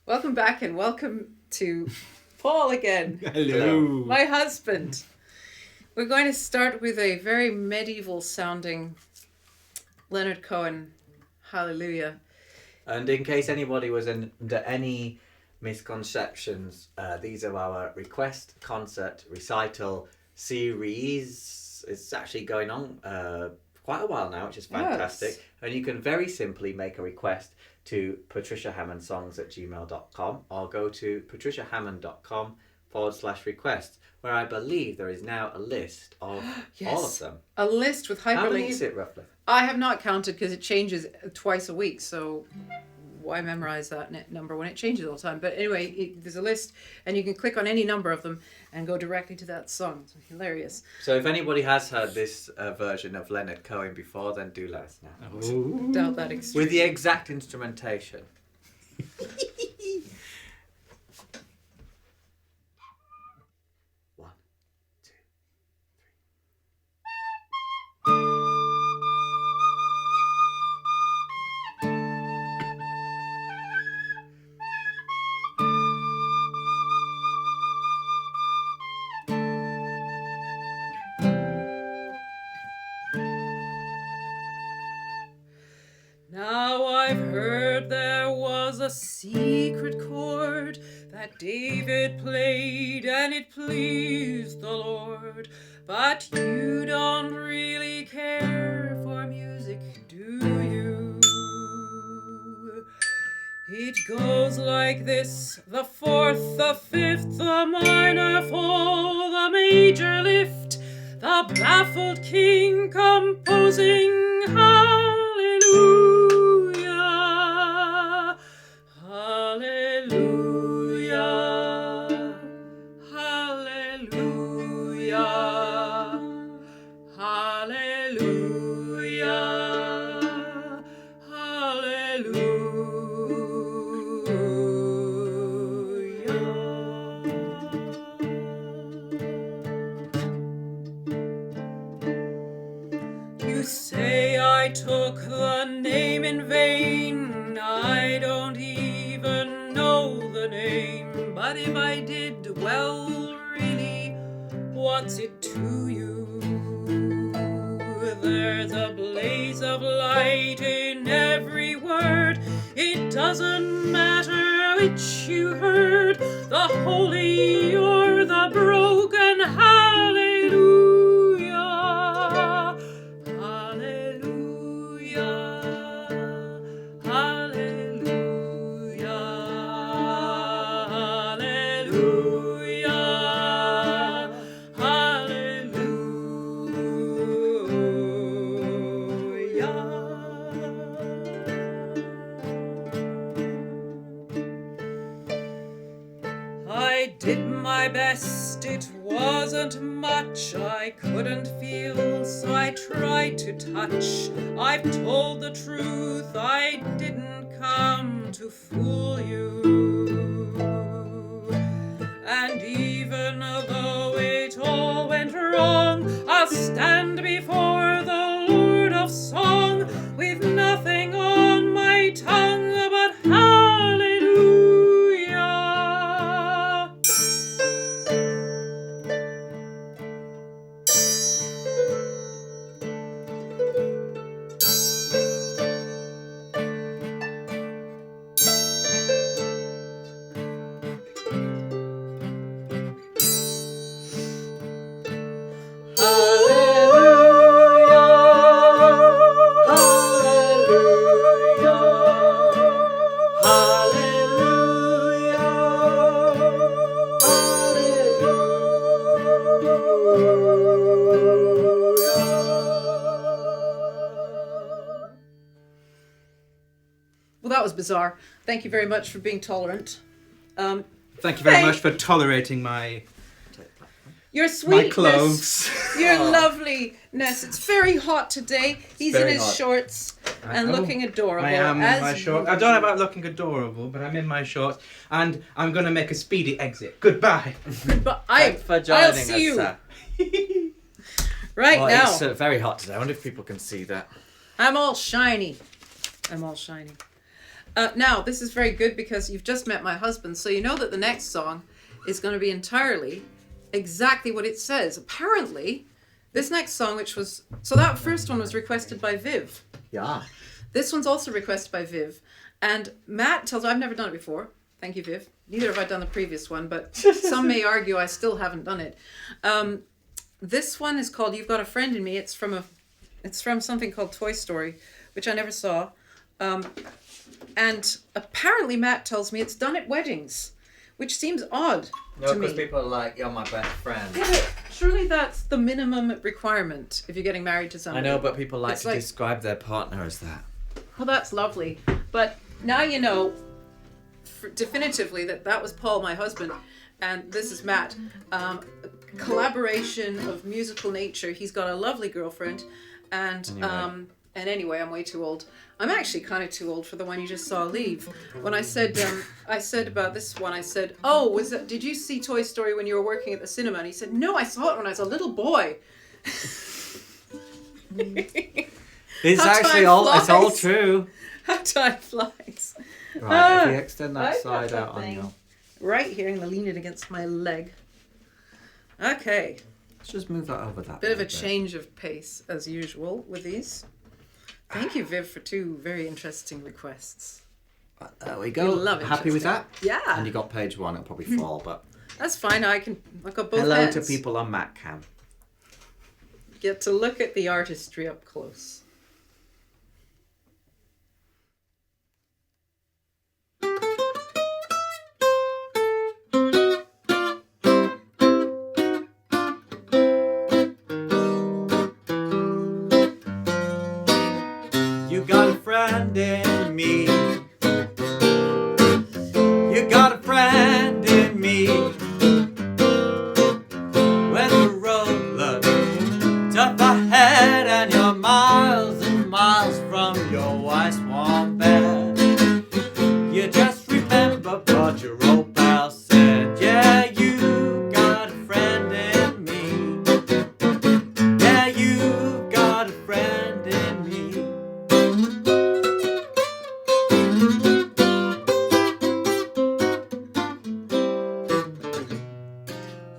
Welcome back and welcome to Paul again. Hello. My husband. We're going to start with a very medieval sounding Leonard Cohen Hallelujah. And in case anybody was under any misconceptions, these are our request concert recital series. It's actually going on quite a while now, which is fantastic. Yes. And you can very simply make a request to patriciahammondsongs@gmail.com or go to patriciahammond.com/request, where I believe there is now a list of all of them. A list with hyperlinks. How many is it roughly? I have not counted because it changes twice a week, so why memorize that number when it changes all the time? But anyway, there's a list and you can click on any number of them and go directly to that song. It's hilarious. So if anybody has heard this version of Leonard Cohen before, then do let us know. Oh. Doubt that extremely. With the exact instrumentation. Now I've heard there was a secret chord that David played and it pleased the Lord. But you don't really care for music, do you? It goes like this: the fourth, the fifth, the minor fall, the major lift, the baffled king composing hallelujah. You say I took the name in vain. I don't even know the name. But if I did, well, really, what's it to you? There's a blaze of light in every word. It doesn't matter which you heard, the holy or the broken. Hallelujah. I did my best, it wasn't much I couldn't feel, so I tried to touch. I've told the truth, I didn't come to fool you. And even though it all went wrong, I'll stand before the Lord of Song with nothing on my tongue but hallelujah. That was bizarre. Thank you very much for being tolerant. Thank you very much for tolerating your sweetness, my clothes, your loveliness. It's very hot today. He's in his shorts and looking adorable. I am in my shorts. I don't know about looking adorable, but I'm in my shorts, and I'm going to make a speedy exit. Goodbye. Goodbye. Thanks for joining I'll see you. Right now. It's very hot today. I wonder if people can see that. I'm all shiny. Now, this is very good because you've just met my husband, so you know that the next song is going to be entirely exactly what it says. Apparently, this next song, which was... So that first one was requested by Viv. Yeah. This one's also requested by Viv. And Matt tells me, I've never done it before. Thank you, Viv. Neither have I done the previous one, but some may argue I still haven't done it. This one is called You've Got a Friend in Me. It's from something called Toy Story, which I never saw. And apparently Matt tells me it's done at weddings, which seems odd to me. because people are like, you're my best friend. Yeah, but surely that's the minimum requirement if you're getting married to I somebody. know, but people like It's to describe their partner as that. Well, that's lovely. But now you know definitively that was Paul, my husband, and this is Matt. Collaboration of musical nature. He's got a lovely girlfriend, and anyway, I'm way too old. I'm actually kind of too old for the one you just saw leave. When I said about this one, I said, "Oh, did you see Toy Story when you were working at the cinema?" And he said, "No, I saw it when I was a little boy." It's How actually time it's all flies. true. How time flies. Right, if you extend that I've got side out that on thing. your... Right here, I'm going to lean it against my leg. Okay. Let's just move that over that Bit of a way change of pace, as usual, with these. Thank you, Viv, for 2 very interesting requests. There we go. We love Happy with that? Yeah. And you got page 1, it'll probably fall, but... That's fine. I've got both Hello hands. to people on MacCam. Get to look at the artistry up close. You got a friend in me. You got a friend in me. When the road looks tough ahead and you're miles and miles from your wife's warm bed, you just remember what your old pal said. Yeah, you got a friend in me. Yeah, you got a friend in me.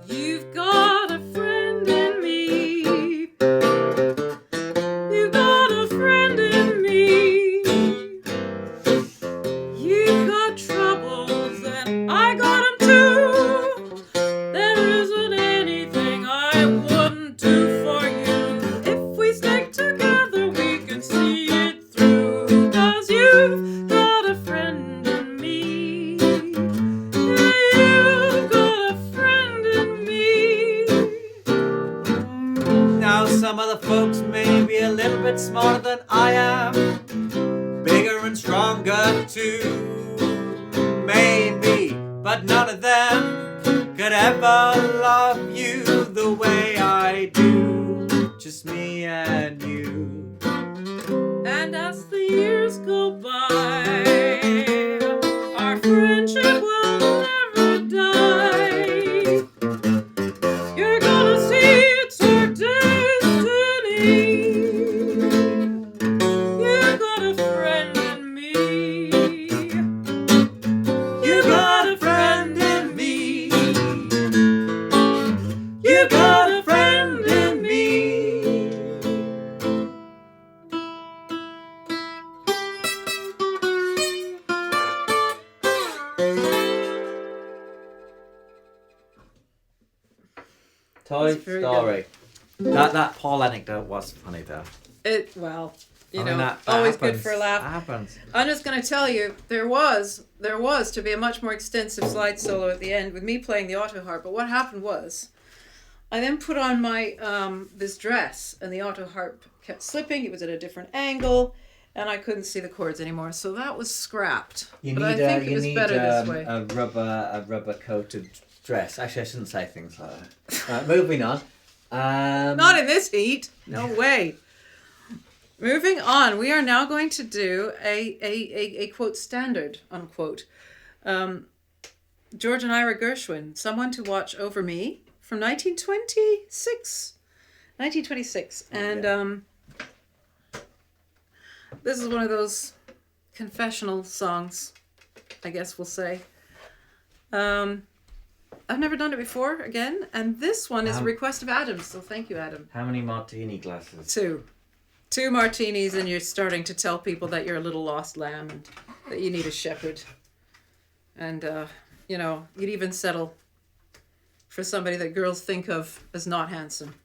You've got a friend in me. You've got a friend in me. You've got troubles and I got 'em too. There isn't anything I wouldn't do for you. If we stick together, we can see it through. 'Cause you've got a friend in me. Yeah, you've got a friend in me. Now some other folks may be a little bit smarter than I am, bigger and stronger too, maybe, but none of them could ever love you the way I do, just me and you. And as the years go by, our friendship will never die. You're gonna see it's our destiny. You got a friend in me. You got a friend in me. You got a friend in me. Toy That's very Story. That Paul anecdote was funny though. Well, I mean, that always happens. good for a laugh. Happens. I'm just going to tell you, there was to be a much more extensive slide solo at the end with me playing the auto harp. But what happened was, I then put on my this dress, and the auto harp kept slipping. It was at a different angle, and I couldn't see the chords anymore. So that was scrapped. You But I need think it was better this way. a rubber coated dress. Actually, I shouldn't say things like that. Right, moving on. Not in this heat. No way. Moving on, we are now going to do a quote standard, unquote. George and Ira Gershwin, Someone to Watch Over Me, from 1926. 1926. And this is one of those confessional songs, I guess we'll say. I've never done it before, again, and this one is a request of Adam's, so thank you, Adam. How many martini glasses? 2. 2 martinis, and you're starting to tell people that you're a little lost lamb and that you need a shepherd. And, you know, you'd even settle for somebody that girls think of as not handsome.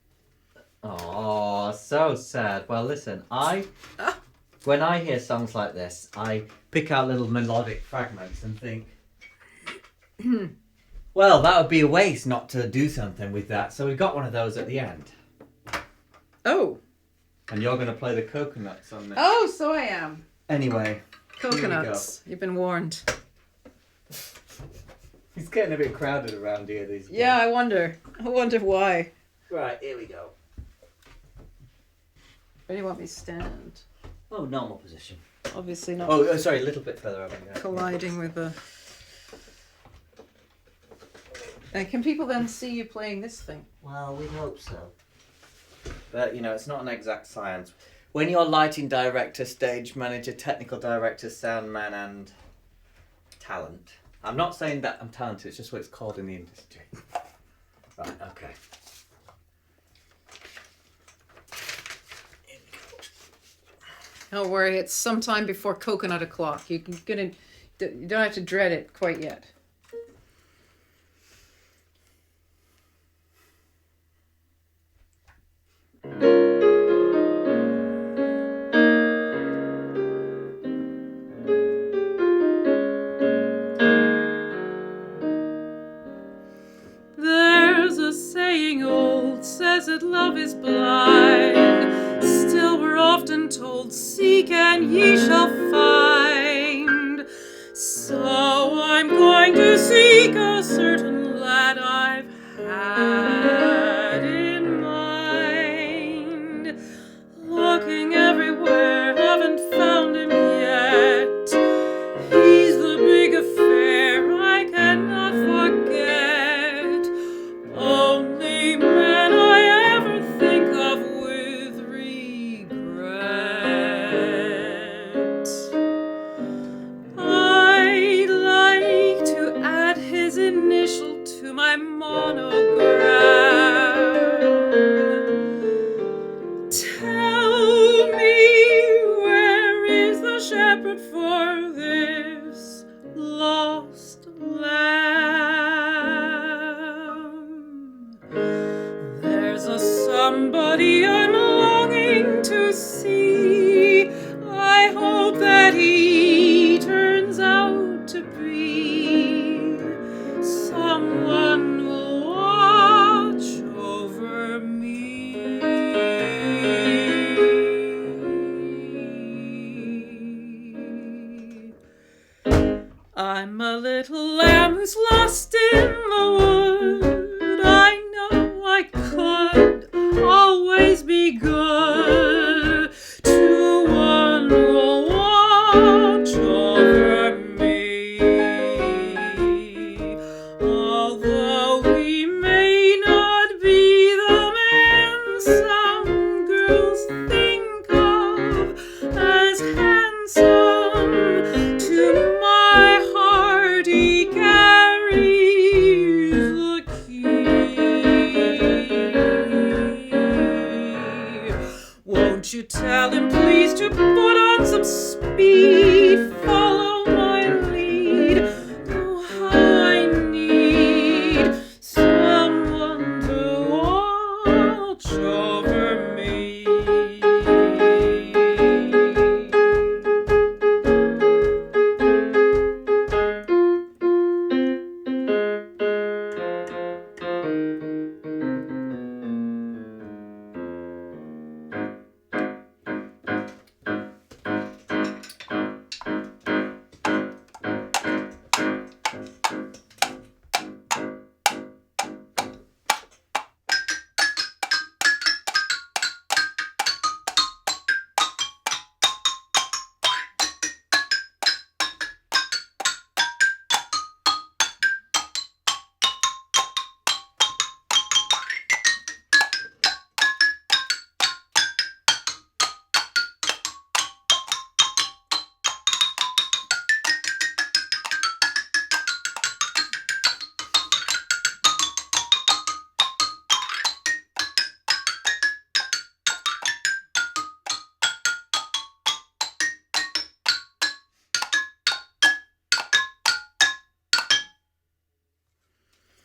Oh, so sad. Well, listen, when I hear songs like this, I pick out little melodic fragments and think, well, that would be a waste not to do something with that. So we got one of those at the end. Oh. And you're going to play the coconuts on this. Oh, so I am. Anyway. Coconuts. You've been warned. It's getting a bit crowded around here these days. Yeah, I wonder why. Right, here we go. Where do you want me to stand? Oh, normal position. Obviously not. Oh, sorry, a little bit further over. Colliding with the... And can people then see you playing this thing? Well, we hope so. But, you know, it's not an exact science. When you're lighting director, stage manager, technical director, sound man, and talent... I'm not saying that I'm talented, it's just what it's called in the industry. Right, okay. Don't worry, it's sometime before coconut o'clock. You don't have to dread it quite yet. There's a saying old says that love is blind. Still we're often told, seek and ye shall find. So I'm going to seek a certain lad I've had in mind. Looking everywhere, haven't found him yet. He's the big affair I cannot forget. Only man I ever think of with regret. I'd like to add his initial to my monogram. Tell me, where is the shepherd for this lost lamb? There's a somebody I'm longing to see. I hope that he turns out to be someone who'll watch over me. I'm a little lamb who's lost in the wood. I know I could always be good to one who'll watch over me. Although we may not be the men some girls think of as handsome, to my heart he carries the key.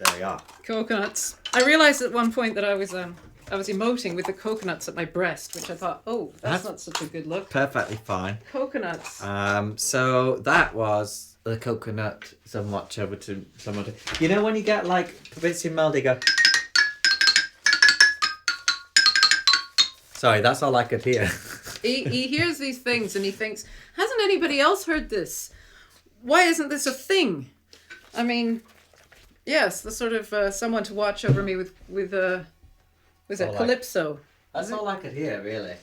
There we are. Coconuts. I realised at one point that I was emoting with the coconuts at my breast, which I thought, that's not such a good look. Perfectly fine. Coconuts. So that was the coconut somewhat over to somebody. You know when you get like Fabrizio Meldi go. Sorry, that's all I could hear. He hears these things and he thinks, hasn't anybody else heard this? Why isn't this a thing? I mean, yes, the sort of someone to watch over me with was it Calypso? That's all I could hear, really.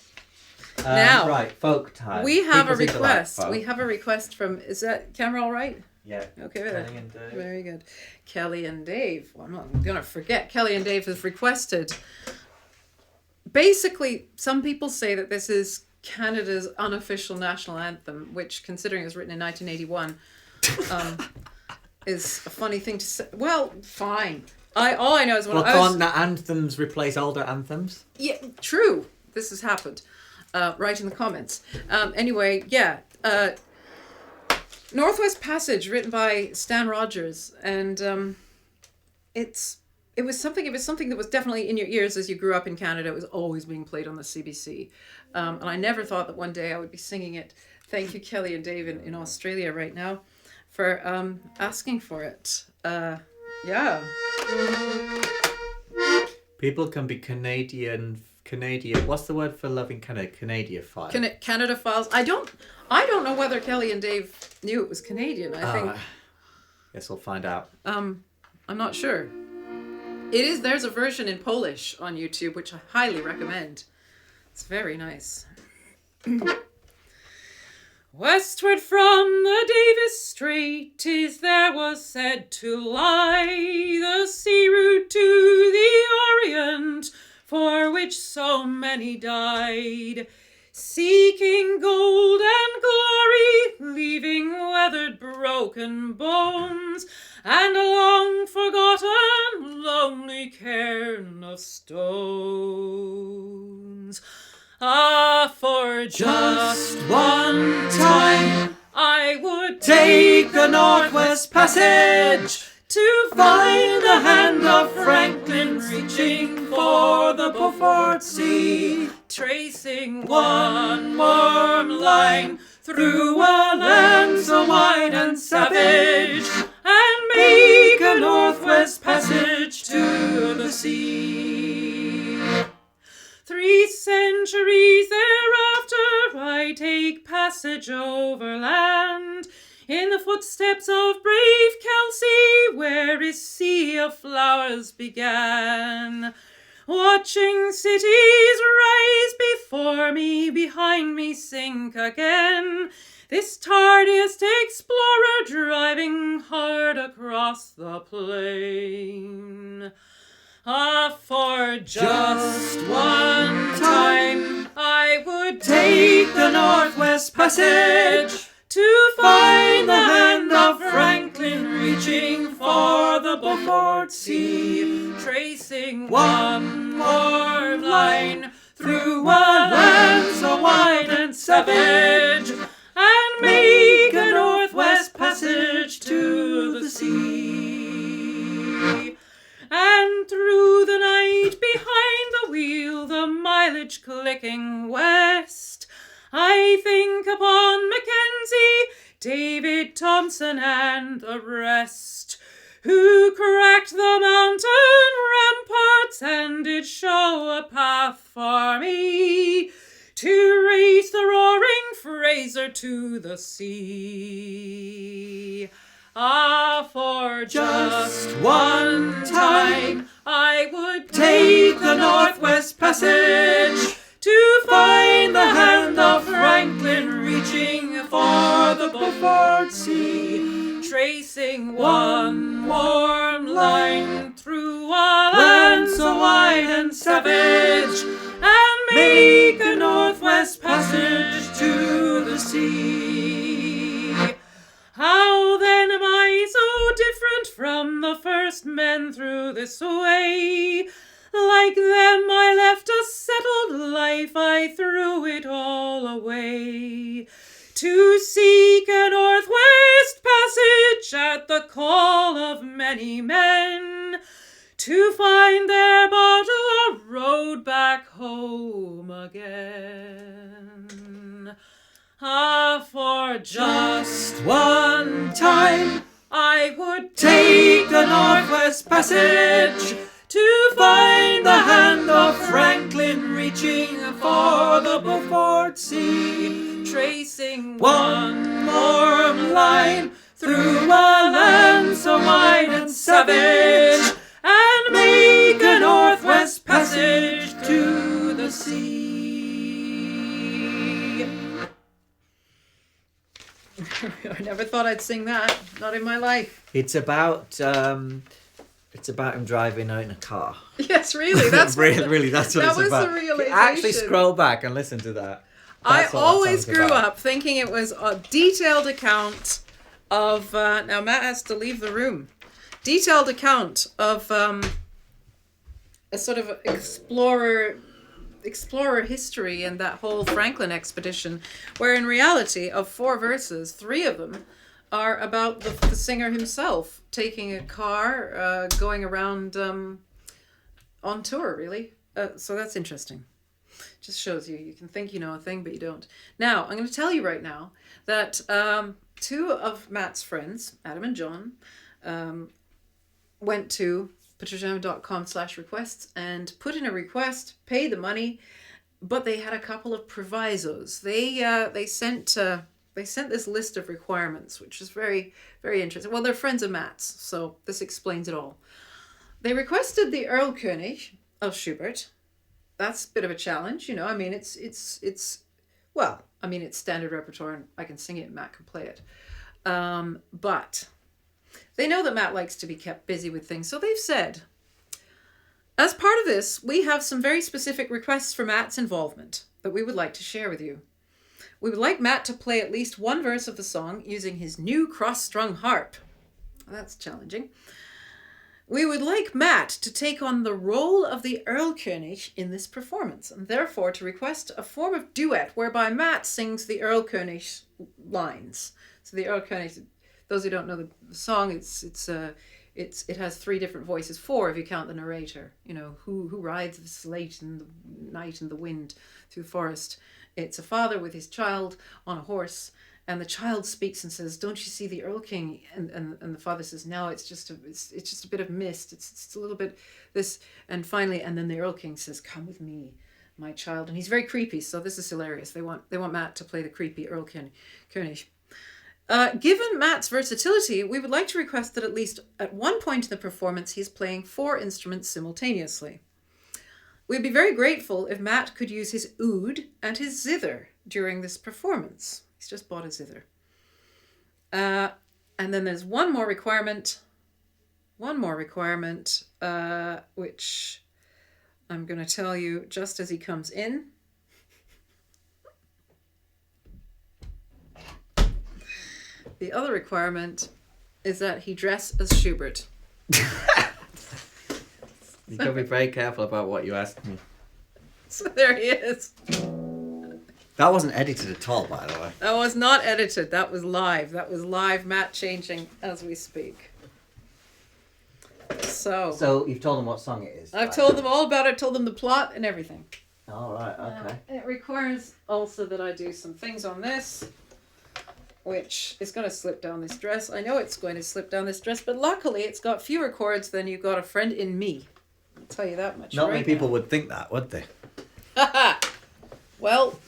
Now, right, folk time. We have People a seem to like request. folk. We have a request from, is that camera all right? Yeah. Okay, Kelley and Dave. very good. Kelley and Dave. Well, I'm not going to forget. Kelley and Dave has requested. Basically, some people say that this is Canada's unofficial national anthem, which, considering it was written in 1981, is a funny thing to say. Well, fine. All I know is can't anthems replace older anthems? Yeah, true. This has happened. Write in the comments. Anyway, yeah. Northwest Passage, written by Stan Rogers, and it was something that was definitely in your ears as you grew up in Canada. It was always being played on the CBC, and I never thought that one day I would be singing it. Thank you, Kelley and Dave in Australia right now, for asking for it. Yeah. People can be Canadian. What's the word for loving Canada? Canadiophile. Canada files. I don't know whether Kelley and Dave knew it was Canadian. I think. Guess we'll find out. I'm not sure. It is. There's a version in Polish on YouTube, which I highly recommend. It's very nice. Westward from the Davis Strait, 'tis there was said to lie the sea route to the Orient, for which so many died, seeking gold and glory, leaving weathered broken bones, and a long forgotten lonely cairn of stones. Ah, for just one time I would take the Northwest Passage to find the hand of Franklin reaching for the Beaufort Sea, tracing one warm line through a land so wide and savage, and make a Northwest Passage to the sea. 3 centuries thereafter I take passage overland, in the footsteps of brave Kelsey, where his sea of flowers began. Watching cities rise before me, behind me sink again, this tardiest explorer driving hard across the plain. Ah, for just one time I would take the Northwest Passage to find the hand of Franklin reaching for the Beaufort Sea, tracing one warm line through a land so wide and savage, and make a Northwest Passage to the sea. And through the night behind the wheel, the mileage clicking west, I think upon Mackenzie, David Thompson and the rest, who cracked the mountain ramparts and did show a path for me to race the roaring Fraser to the sea. Ah, for just one time I would take the Northwest Passage to find the hand of Franklin reaching for the Beaufort Sea, tracing one warm line through a land so wide and savage, and make a Northwest Passage to the sea. How then am I so different from the first men through this way? Like them I left a settled life, I threw it all away, to seek a Northwest Passage at the call of many men, to find there but a road back home again. Ah, for just one time I would take the Northwest Passage to find the hand of Franklin reaching for the Beaufort Sea, tracing one more line through a land so wide and savage, and make a Northwest Passage to the sea. I never thought I'd sing that. Not in my life. It's about him driving out in a car. Yes, really. That's really, that's what that it's was about. the realization. Actually, scroll back and listen to that. I That's what that always song's grew about. up thinking it was a detailed account of. Now Matt has to leave the room. Detailed account of a sort of explorer history and that whole Franklin expedition, where in reality of 4 verses, 3 of them are about the singer himself taking a car, going around on tour, really. So that's interesting. Just shows you can think you know a thing, but you don't. Now, I'm going to tell you right now that 2 of Matt's friends, Adam and John, went to patricianham.com/requests and put in a request, paid the money, but they had a couple of provisos. They sent this list of requirements, which is very, very interesting. Well, they're friends of Matt's, so this explains it all. They requested the Erlkönig of Schubert. That's a bit of a challenge, you know. I mean, it's standard repertoire, and I can sing it, and Matt can play it. But they know that Matt likes to be kept busy with things, so they've said, as part of this, we have some very specific requests for Matt's involvement that we would like to share with you. We would like Matt to play at least 1 verse of the song using his new cross-strung harp. That's challenging. We would like Matt to take on the role of the Erlkönig in this performance, and therefore to request a form of duet whereby Matt sings the Erlkönig lines. So the Erlkönig, those who don't know the song, it has 3 different voices, 4 if you count the narrator. You know, who rides the slate in the night and the wind through the forest. It's a father with his child on a horse, and the child speaks and says, "Don't you see the Erlkönig?" And the father says, "No, it's just a bit of mist. It's a little bit this." And finally, and then the Erlkönig says, "Come with me, my child." And he's very creepy, so this is hilarious. They want Matt to play the creepy Erlkönig. Given Matt's versatility, we would like to request that at least at one point in the performance, he's playing 4 instruments simultaneously. We'd be very grateful if Matt could use his oud and his zither during this performance. He's just bought a zither. And then there's one more requirement, which I'm going to tell you just as he comes in. The other requirement is that he dress as Schubert. You got to be very careful about what you ask me. So there he is. That wasn't edited at all, by the way. That was not edited. That was live. Matt changing as we speak. So you've told them what song it is? I've told them all about it. Told them the plot and everything. All right, okay. It requires also that I do some things on this, which is going to slip down this dress. I know it's going to slip down this dress, but luckily it's got fewer chords than You've Got a Friend in Me. I'll tell you that much. Not right many people now. would think that, would they? Well,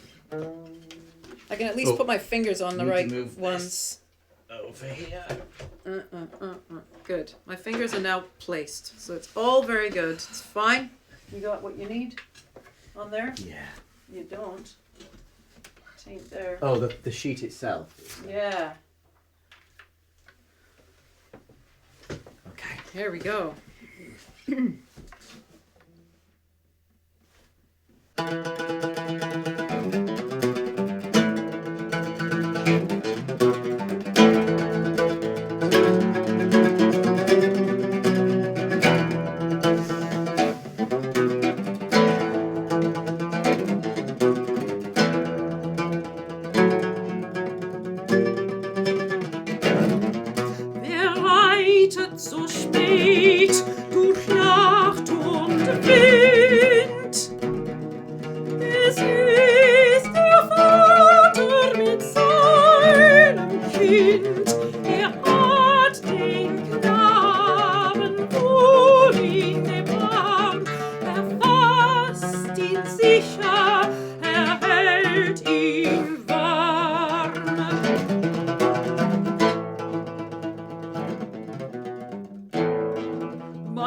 I can at least put my fingers on the Need to right move ones. Over here. Good. My fingers are now placed, so it's all very good. It's fine. You got what you need on there? Yeah. You don't. It ain't there. Oh, the sheet itself. Yeah. Okay. Here we go. Wer reitet so spät durch Nacht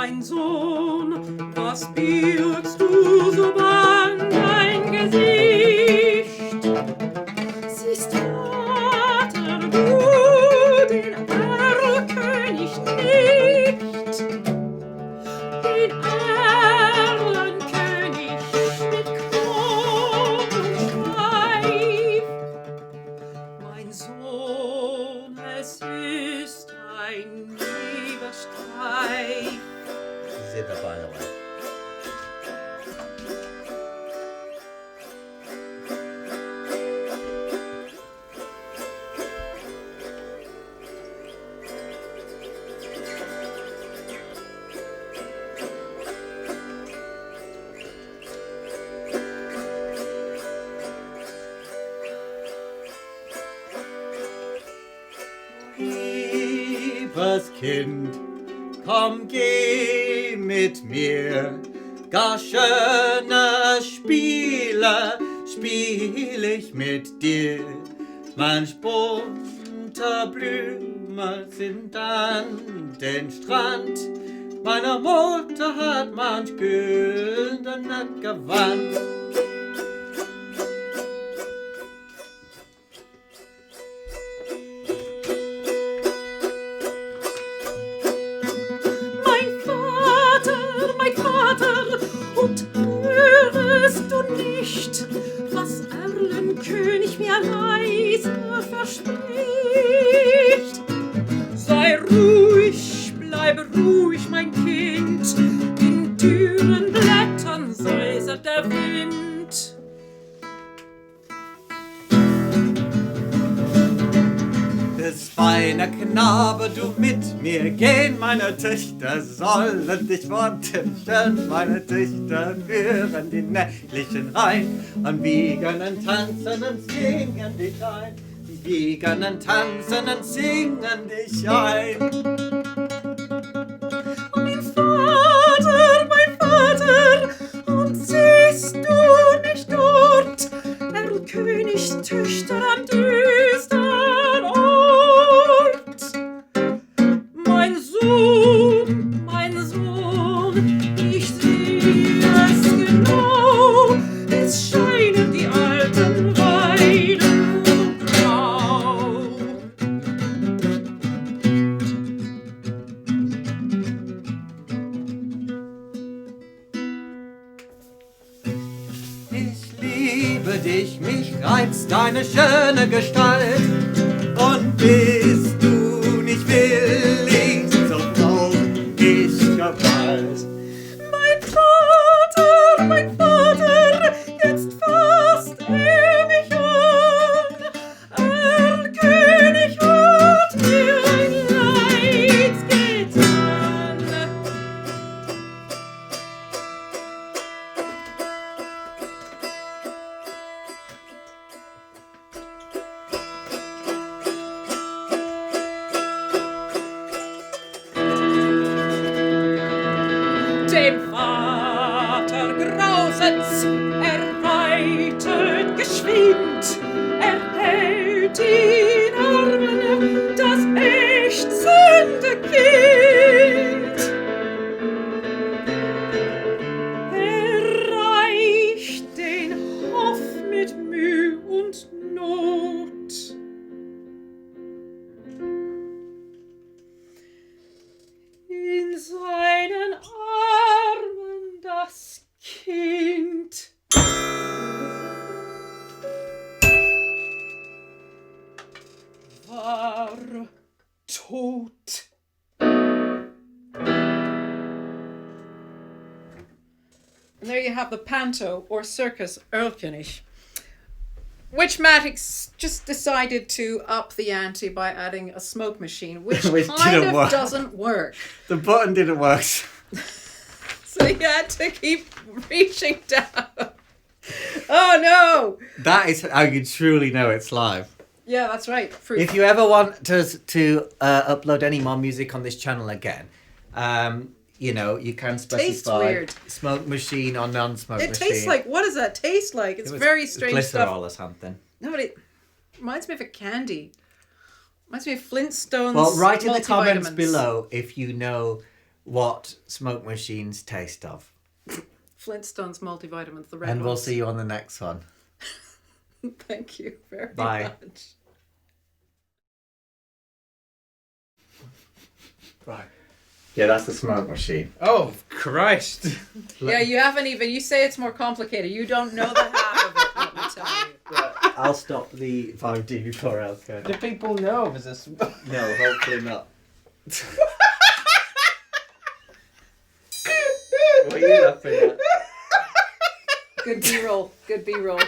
Mein Sohn, was birgst du so bang dein Gesicht? Siehst Vater, du den Erlkönig nicht? Den Erlkönig mit Krog und Schweif. Mein Sohn, es ist ein lieber Streif. Zither, by the way. Liebes Kind, komm, geh mit mir, gar schöne Spiele spiel ich mit dir. Manch bunte Blumen sind an den Strand, meine Mutter hat manch güldene Gewand. Mein Vater, und hörest du nicht, was Erlkönig mir leise verspricht? Sei ruhig, bleibe ruhig, mein Kind, in dürren Blättern säuselt der Wind. Des feiner Knabe, du mit mir gehen, meine Töchter sollen dich wunderschön, meine Töchter hören die nächtlichen Rein und wiegen und tanzen und singen dich ein, die wiegen und tanzen und singen dich ein. Mein Vater, und siehst du nicht dort, Erlkönigs Töchter am düstern Ort? Mein Sohn, ich sehe es genau, es scheinen die alten Weiden grau. Ich liebe dich, mich reizt deine schöne Gestalt, und bist du nicht willig, so brauch ich Gewalt. Mein Vater, jetzt fasst mich an. Erlkönig hat mir ein Leid getan. Dem Vater grauset's, reitet geschwind, hält in Armen das ächzende Kind. Reicht den Hof mit Müh und Not. In seinen Armen das Kind. War tot. And there you have the panto or circus Erlkönig, which Maddox just decided to up the ante by adding a smoke machine, which Which kind didn't of work. doesn't work. The button didn't work. So you had to keep reaching down. Oh no! That is how you truly know it's live. Yeah, that's right. Proof. If you ever want us to upload any more music on this channel again, you know, you can specify weird. smoke machine or non-smoke It machine. tastes like, what does that taste like? It's very strange glycerol stuff. or something. No, but it reminds me of a candy. Reminds me of Flintstones. Well, write in the comments multivitamins. below if you know what smoke machines taste of. Flintstones multivitamins, the red And we'll ones. see you on the next one. Thank you very Bye. much. Right. Yeah, that's the smoke machine. Oh, Christ. Yeah, you haven't even. You say it's more complicated. You don't know the half of it. Let me tell you. I'll stop the 5D before Erlkönig. Do people know there's a... No, hopefully not. What are you laughing at? Good B-roll. Good B-roll.